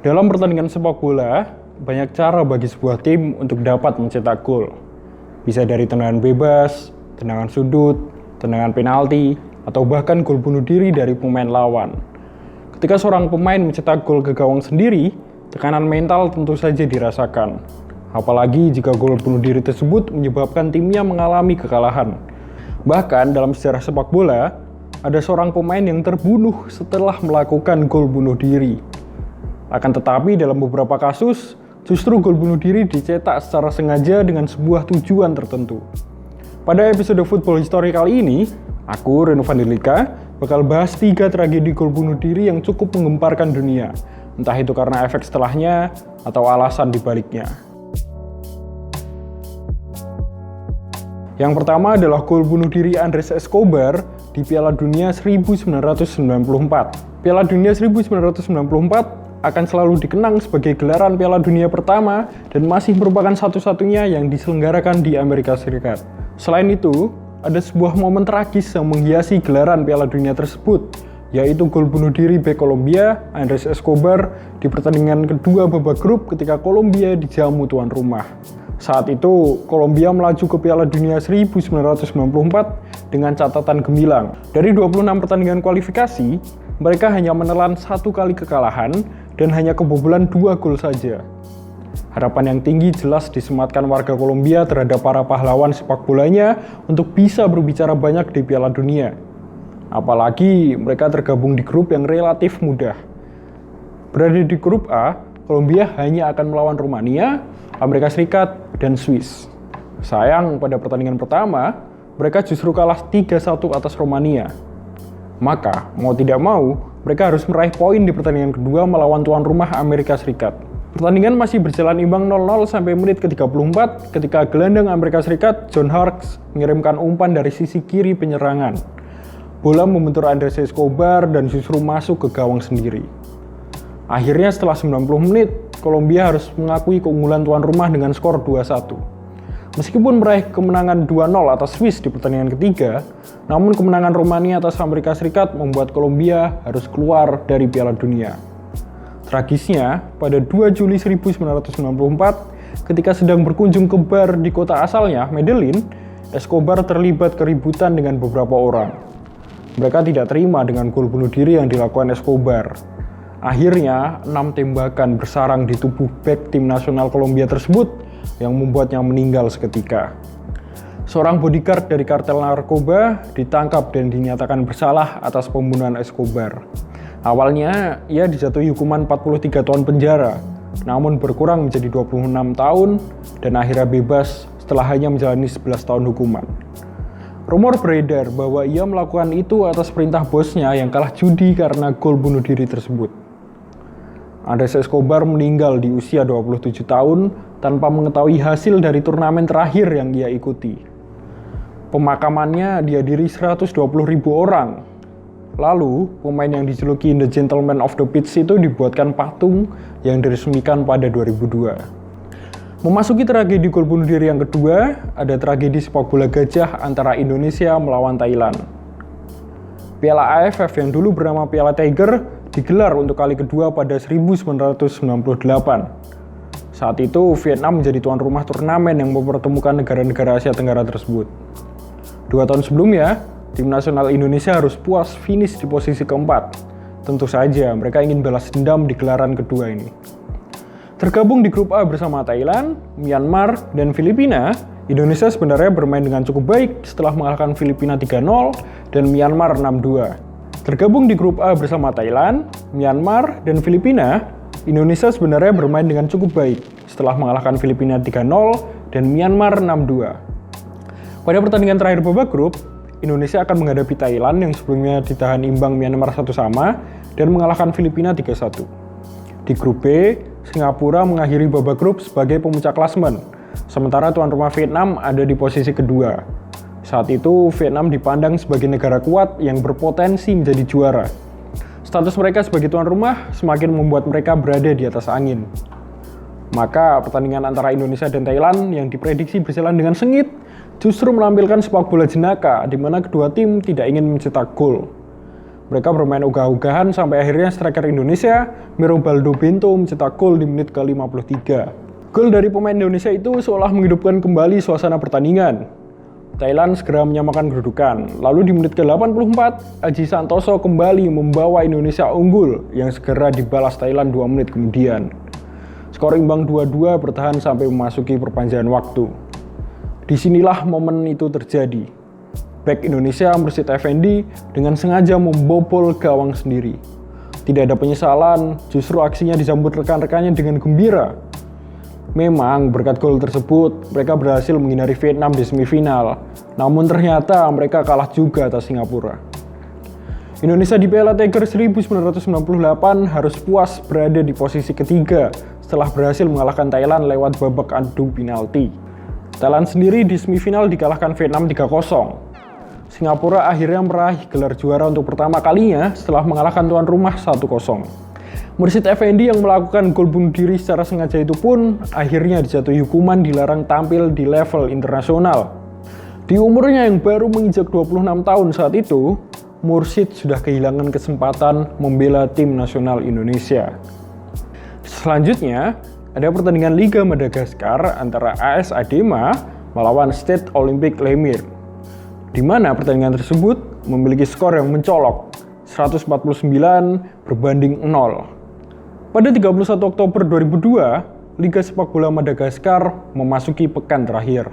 Dalam pertandingan sepak bola, banyak cara bagi sebuah tim untuk dapat mencetak gol. Bisa dari tendangan bebas, tendangan sudut, tendangan penalti, atau bahkan gol bunuh diri dari pemain lawan. Ketika seorang pemain mencetak gol ke gawang sendiri, tekanan mental tentu saja dirasakan. Apalagi jika gol bunuh diri tersebut menyebabkan timnya mengalami kekalahan. Bahkan dalam sejarah sepak bola, ada seorang pemain yang terbunuh setelah melakukan gol bunuh diri. Akan tetapi dalam beberapa kasus, justru gol bunuh diri dicetak secara sengaja dengan sebuah tujuan tertentu. Pada episode Football History kali ini, aku, Reno Vandilika, bakal bahas 3 tragedi gol bunuh diri yang cukup menggemparkan dunia. Entah itu karena efek setelahnya atau alasan dibaliknya. Yang pertama adalah gol bunuh diri Andres Escobar di Piala Dunia 1994. Piala Dunia 1994 akan selalu dikenang sebagai gelaran Piala Dunia pertama dan masih merupakan satu-satunya yang diselenggarakan di Amerika Serikat. Selain itu, ada sebuah momen tragis yang menghiasi gelaran Piala Dunia tersebut, yaitu gol bunuh diri bek Kolombia, Andres Escobar, di pertandingan kedua babak grup ketika Kolombia dijamu tuan rumah. Saat itu, Kolombia melaju ke Piala Dunia 1994 dengan catatan gemilang. Dari 26 pertandingan kualifikasi, mereka hanya menelan 1 kali kekalahan dan hanya kebobolan 2 gol saja. Harapan yang tinggi jelas disematkan warga Kolombia terhadap para pahlawan sepak bolanya untuk bisa berbicara banyak di Piala Dunia. Apalagi mereka tergabung di grup yang relatif mudah. Berada di grup A, Kolombia hanya akan melawan Rumania, Amerika Serikat, dan Swiss. Sayang, pada pertandingan pertama, mereka justru kalah 3-1 atas Rumania. Maka, mau tidak mau, mereka harus meraih poin di pertandingan kedua melawan tuan rumah Amerika Serikat. Pertandingan masih berjalan imbang 0-0 sampai menit ke-34 ketika gelandang Amerika Serikat, John Harkes, mengirimkan umpan dari sisi kiri penyerangan. Bola membentur Andres Escobar dan justru masuk ke gawang sendiri. Akhirnya setelah 90 menit, Kolombia harus mengakui keunggulan tuan rumah dengan skor 2-1. Meskipun meraih kemenangan 2-0 atas Swiss di pertandingan ketiga, namun kemenangan Rumania atas Amerika Serikat membuat Kolombia harus keluar dari Piala Dunia. Tragisnya, pada 2 Juli 1994, ketika sedang berkunjung ke bar di kota asalnya, Medellin, Escobar terlibat keributan dengan beberapa orang. Mereka tidak terima dengan gol bunuh diri yang dilakukan Escobar. Akhirnya, 6 tembakan bersarang di tubuh bek tim nasional Kolombia tersebut yang membuatnya meninggal seketika. Seorang bodyguard dari kartel narkoba ditangkap dan dinyatakan bersalah atas pembunuhan Escobar. Awalnya, ia dijatuhi hukuman 43 tahun penjara, namun berkurang menjadi 26 tahun dan akhirnya bebas setelah hanya menjalani 11 tahun hukuman. Rumor beredar bahwa ia melakukan itu atas perintah bosnya yang kalah judi karena gol bunuh diri tersebut. Andres Escobar meninggal di usia 27 tahun tanpa mengetahui hasil dari turnamen terakhir yang ia ikuti. Pemakamannya dihadiri 120.000 orang. Lalu, pemain yang dijuluki The Gentleman of the Pitch itu dibuatkan patung yang diresmikan pada 2002. Memasuki tragedi gol bunuh diri yang kedua, ada tragedi sepak bola gajah antara Indonesia melawan Thailand. Piala AFF yang dulu bernama Piala Tiger digelar untuk kali kedua pada 1998. Saat itu, Vietnam menjadi tuan rumah turnamen yang mempertemukan negara-negara Asia Tenggara tersebut. 2 tahun sebelumnya, tim nasional Indonesia harus puas finish di posisi keempat. Tentu saja, mereka ingin balas dendam di gelaran kedua ini. Tergabung di grup A bersama Thailand, Myanmar, dan Filipina, Indonesia sebenarnya bermain dengan cukup baik setelah mengalahkan Filipina 3-0 dan Myanmar 6-2. Tergabung di grup A bersama Thailand, Myanmar, dan Filipina, Indonesia sebenarnya bermain dengan cukup baik setelah mengalahkan Filipina 3-0 dan Myanmar 6-2. Pada pertandingan terakhir babak grup, Indonesia akan menghadapi Thailand yang sebelumnya ditahan imbang Myanmar 1-1 dan mengalahkan Filipina 3-1. Di grup B, Singapura mengakhiri babak grup sebagai pemuncak klasemen, sementara tuan rumah Vietnam ada di posisi kedua. Saat itu, Vietnam dipandang sebagai negara kuat yang berpotensi menjadi juara. Status mereka sebagai tuan rumah semakin membuat mereka berada di atas angin. Maka pertandingan antara Indonesia dan Thailand yang diprediksi berjalan dengan sengit justru menampilkan sepak bola jenaka di mana kedua tim tidak ingin mencetak gol. Mereka bermain ogah-ogahan sampai akhirnya striker Indonesia, Mirobaldo Bento mencetak gol di menit ke-53. Gol dari pemain Indonesia itu seolah menghidupkan kembali suasana pertandingan. Thailand segera menyamakan kedudukan. Lalu di menit ke-84, Aji Santoso kembali membawa Indonesia unggul yang segera dibalas Thailand 2 menit kemudian. Skor imbang 2-2 bertahan sampai memasuki perpanjangan waktu. Disinilah momen itu terjadi. Bek Indonesia Mursyid Effendi dengan sengaja membobol gawang sendiri. Tidak ada penyesalan, justru aksinya disambut rekan-rekannya dengan gembira. Memang berkat gol tersebut, mereka berhasil menghindari Vietnam di semifinal. Namun ternyata mereka kalah juga atas Singapura. Indonesia di Piala Tiger 1998 harus puas berada di posisi ketiga setelah berhasil mengalahkan Thailand lewat babak adu penalti. Thailand sendiri di semifinal dikalahkan Vietnam 3-0. Singapura akhirnya meraih gelar juara untuk pertama kalinya setelah mengalahkan tuan rumah 1-0. Mursyid Effendi yang melakukan gol bunuh diri secara sengaja itu pun akhirnya dijatuhi hukuman dilarang tampil di level internasional. Di umurnya yang baru menginjak 26 tahun saat itu, Mursyid sudah kehilangan kesempatan membela tim nasional Indonesia. Selanjutnya, ada pertandingan Liga Madagaskar antara AS Adema melawan Stade Olympique Lemir, di mana pertandingan tersebut memiliki skor yang mencolok 149 berbanding 0. Pada 31 Oktober 2002, Liga Sepak Bola Madagaskar memasuki pekan terakhir.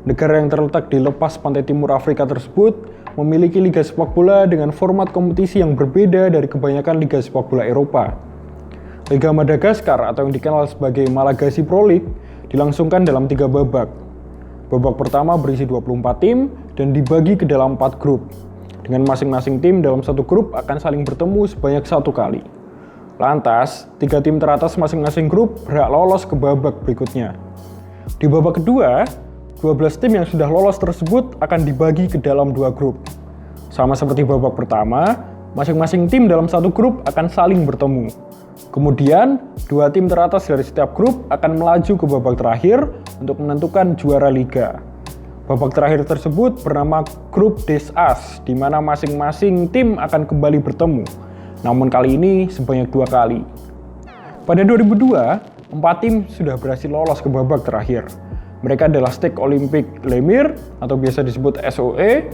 Negara yang terletak di lepas pantai timur Afrika tersebut memiliki liga sepak bola dengan format kompetisi yang berbeda dari kebanyakan liga sepak bola Eropa. Liga Madagaskar atau yang dikenal sebagai Malagasy Pro League dilangsungkan dalam 3 babak. Babak pertama berisi 24 tim dan dibagi ke dalam 4 grup. Dengan masing-masing tim dalam satu grup akan saling bertemu sebanyak 1 kali. Lantas, 3 tim teratas masing-masing grup berhak lolos ke babak berikutnya. Di babak kedua, 12 tim yang sudah lolos tersebut akan dibagi ke dalam 2 grup. Sama seperti babak pertama, masing-masing tim dalam satu grup akan saling bertemu. Kemudian, 2 tim teratas dari setiap grup akan melaju ke babak terakhir untuk menentukan juara liga. Babak terakhir tersebut bernama Grup Des As, di mana masing-masing tim akan kembali bertemu. Namun kali ini sebanyak 2 kali. Pada 2002, 4 tim sudah berhasil lolos ke babak terakhir. Mereka adalah Stade Olympique Lemir atau biasa disebut SOE,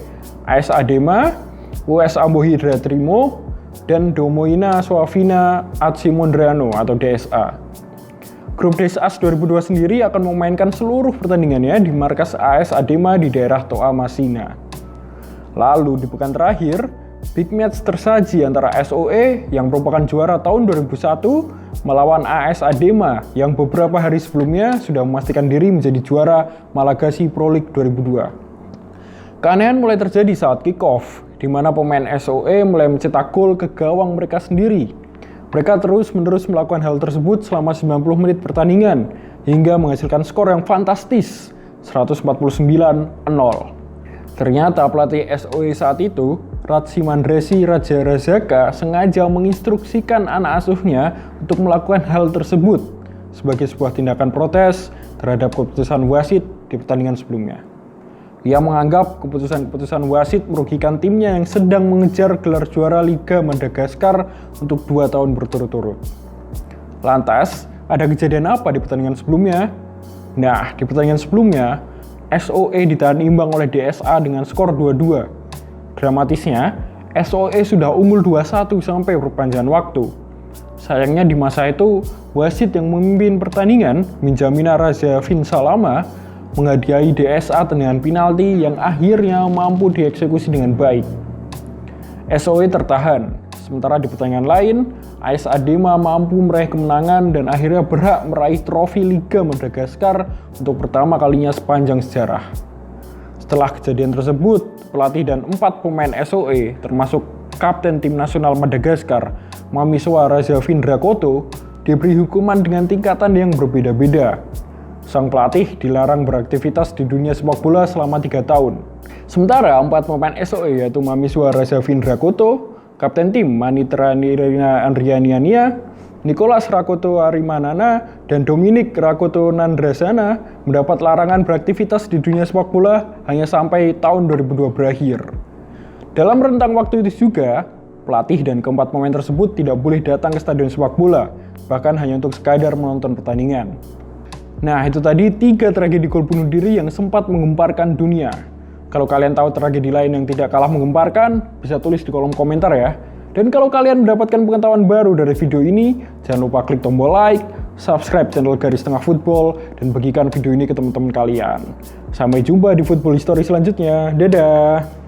AS Adema, US Ambohidra Trimo, dan Domoina Soavina Atsimondriano atau DSA. Grup DSAS 2002 sendiri akan memainkan seluruh pertandingannya di markas AS Adema di daerah Toa Masina. Lalu di pekan terakhir, big match tersaji antara SOE yang merupakan juara tahun 2001 melawan AS Adema yang beberapa hari sebelumnya sudah memastikan diri menjadi juara Malagasy Pro League 2002. Keanehan mulai terjadi saat kick-off, di mana pemain SOE mulai mencetak gol ke gawang mereka sendiri. Mereka terus-menerus melakukan hal tersebut selama 90 menit pertandingan, hingga menghasilkan skor yang fantastis, 149-0. Ternyata pelatih SOE saat itu, Ratsimandresi Rajarazaka, sengaja menginstruksikan anak asuhnya untuk melakukan hal tersebut sebagai sebuah tindakan protes terhadap keputusan wasit di pertandingan sebelumnya. Ia menganggap keputusan wasit merugikan timnya yang sedang mengejar gelar juara Liga Madagaskar untuk 2 tahun berturut-turut. Lantas, ada kejadian apa di pertandingan sebelumnya? Nah, di pertandingan sebelumnya, SOE ditahan imbang oleh DSA dengan skor 2-2. Dramatisnya, SOE sudah unggul 2-1 sampai perpanjangan waktu. Sayangnya di masa itu, wasit yang memimpin pertandingan, Minjamina Raja Vinsalama, menghadiahi DSA tendangan penalti yang akhirnya mampu dieksekusi dengan baik. SOE tertahan, sementara di pertandingan lain, AS Adema mampu meraih kemenangan dan akhirnya berhak meraih trofi Liga Madagaskar untuk pertama kalinya sepanjang sejarah. Setelah kejadian tersebut, pelatih dan 4 pemain SOE, termasuk Kapten Tim Nasional Madagaskar, Mamiswa Rajavindra Koto, diberi hukuman dengan tingkatan yang berbeda-beda. Sang pelatih dilarang beraktivitas di dunia sepak bola selama 3 tahun. Sementara 4 pemain SOE yaitu Mamiswa Rajavindra Koto, Kapten Tim Manitra Nirina Andrianiania, Nicholas Rakoto Arimanana, dan Dominic Rakoto Nandrasana mendapat larangan beraktivitas di dunia sepak bola hanya sampai tahun 2002 berakhir. Dalam rentang waktu itu juga, Pelatih dan keempat pemain tersebut tidak boleh datang ke stadion sepak bola, bahkan hanya untuk sekadar menonton pertandingan. Nah, itu tadi 3 tragedi gol bunuh diri yang sempat menggemparkan dunia. Kalau kalian tahu tragedi lain yang tidak kalah menggemparkan, bisa tulis di kolom komentar ya. Dan kalau kalian mendapatkan pengetahuan baru dari video ini, jangan lupa klik tombol like, subscribe channel Garis Tengah Football, dan bagikan video ini ke teman-teman kalian. Sampai jumpa di Football History selanjutnya. Dadah!